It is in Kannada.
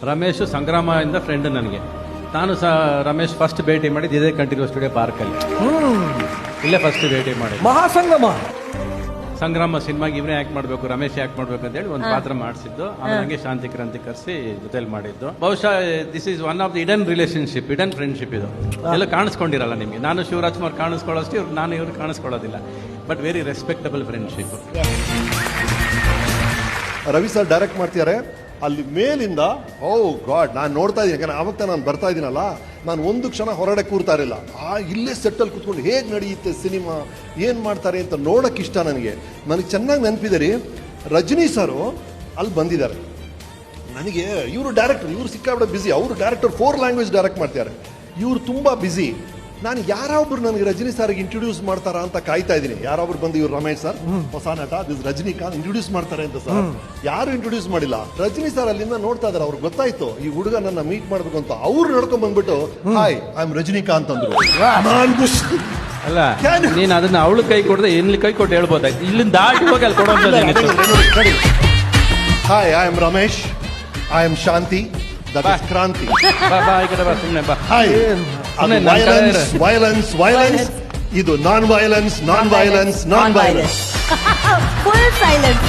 ರಮೇಶ್ ಸಂಗ್ರಾಮ ಇಂದ ಫ್ರೆಂಡ್ ನನಗೆ. ನಾನು ರಮೇಶ್ ಫಸ್ಟ್ ಭೇಟಿ ಮಾಡಿದ್ದು ಇದೇ ಕಂಠೀರವ ಸ್ಟುಡಿಯೋ ಪಾರ್ಕಲ್ಲಿ. ಇಲ್ಲೇ ಫಸ್ಟ್ ಭೇಟಿ ಮಾಡಿದ್ದು. ಮಹಾಸಂಗಮ ಸಂಗ್ರಾಮ ಸಿನಿಮಾಗೆ ಇವನೇ ಆಕ್ಟ್ ಮಾಡಬೇಕು, ರಮೇಶ್ ಆಕ್ಟ್ ಮಾಡ್ಬೇಕು ಅಂತ ಹೇಳಿ ಒಂದು ಪಾತ್ರ ಮಾಡಿಸಿದ್ದು. ಆಮೇಲೆ ಹಂಗೆ ಶಾಂತಿ ಕ್ರಾಂತಿ ಕರೆಸಿ ಜೊತೆಲಿ ಮಾಡಿದ್ದು. ಬಹುಶಃ this is one of the hidden relationship, hidden friendship. ಇದು ಎಲ್ಲ ಕಾಣಿಸ್ಕೊಂಡಿರಲ್ಲ ನಿಮಗೆ. ನಾನು ಶಿವರಾಜ್ ಕುಮಾರ್ ಕಾಣಿಸ್ಕೊಳ್ಳೋಷ್ಟು ನಾನು ಇವ್ರು ಕಾಣಿಸ್ಕೊಳ್ಳೋದಿಲ್ಲ. But very respectable friendship. Ravi sir direct ಮಾಡ್ತಿದ್ದಾರೆ. ಅಲ್ಲಿ ಮೇಲಿಂದ ಓ ಗಾಡ್ ನಾನು ನೋಡ್ತಾ ಇದ್ದೀನಿ. ಯಾಕಂದ್ರೆ ಆವಾಗ ನಾನು ಬರ್ತಾ ಇದ್ದೀನಲ್ಲ, ನಾನು ಒಂದು ಕ್ಷಣ ಹೊರಗಡೆ ಕೂರ್ತಾ ಇರಲಿಲ್ಲ. ಇಲ್ಲೇ ಸೆಟ್ಟಲ್ಲಿ ಕೂತ್ಕೊಂಡು ಹೇಗೆ ನಡೆಯುತ್ತೆ ಸಿನಿಮಾ, ಏನು ಮಾಡ್ತಾರೆ ಅಂತ ನೋಡೋಕೆ ಇಷ್ಟ ನನಗೆ. ಚೆನ್ನಾಗಿ ನೆನಪಿದೆ ರೀ, ರಜನಿ ಸರು ಅಲ್ಲಿ ಬಂದಿದ್ದಾರೆ. ನನಗೆ ಇವರು ಡೈರೆಕ್ಟರ್, ಇವರು ಸಿಕ್ಕಾಬಿಡ ಬ್ಯುಸಿ. ಅವರು ಡೈರೆಕ್ಟರ್ 4 ಲ್ಯಾಂಗ್ವೇಜ್ ಡೈರೆಕ್ಟ್ ಮಾಡ್ತಾರೆ. ಇವರು ತುಂಬ ಬ್ಯುಸಿ. ನಾನು ಯಾರೊಬ್ರು ನನಗೆ ರಜನಿ ಸರ್ಗೆ ಇಂಟ್ರೊಡ್ಯೂಸ್ ಮಾಡ್ತಾರಾ ಅಂತ ಕಾಯ್ತಾ ಇದ್ದೀನಿ. ಯಾರೊಬ್ರು ಬಂದು ಇವ್ರು ರಮೇಶ್ ಸರ್ ಹೊಸ ನಟ ದಿಸ್ ರಜನಿಕಾಂತ್ ಇಂಟ್ರೊಡ್ಯೂಸ್ ಮಾಡ್ತಾರೆ ಅಂತ. ಸರ್ ಯಾರು ಇಂಟ್ರೊಡ್ಯೂಸ್ ಮಾಡಿಲ್ಲ. ರಜನಿ ಸರ್ ಅಲ್ಲಿಂದ ನೋಡ್ತಾ ಇದಾರೆ. ಅವ್ರಿಗೆ ಗೊತ್ತಾಯ್ತು ಈ ಹುಡುಗ ನನ್ನ ಮೀಟ್ ಮಾಡ್ಬೇಕು ಅಂತ. ಅವ್ರು ನಡ್ಕೊಂಡ್ ಬಂದ್ಬಿಟ್ಟು ಹಾಯ್ ಐ ಆಮ್ ರಜನಿಕಾಂತ್ ಅಂದ್ರು. ಅಲ್ಲ, ನೀನ್ ಅದನ್ನ ಅವಳು ಕೈ ಕೊಡದೆ ಎಲ್ಲಿ ಕೈ ಕೊಟ್ಟು ಹೇಳ್ಬೋದಾಯ್ತು. ಇಲ್ಲಿಂದ ದಾಟಿ ಹೋಗಿ ಅಲ್ಲಿ ಕೊಡೋದು. Hi I am Ramesh, I am Shanti, that is ಕ್ರಾಂತಿ. ಬಾ ಈ ಕಡೆ ಬಾ, ಸುಮ್ಮನೆ ಬಾ. ಹಾಯ್ ವೈಲೆನ್ಸ್ ವೈಲೆನ್ಸ್, ಇದು non violence, non violence, non violence. Full silence.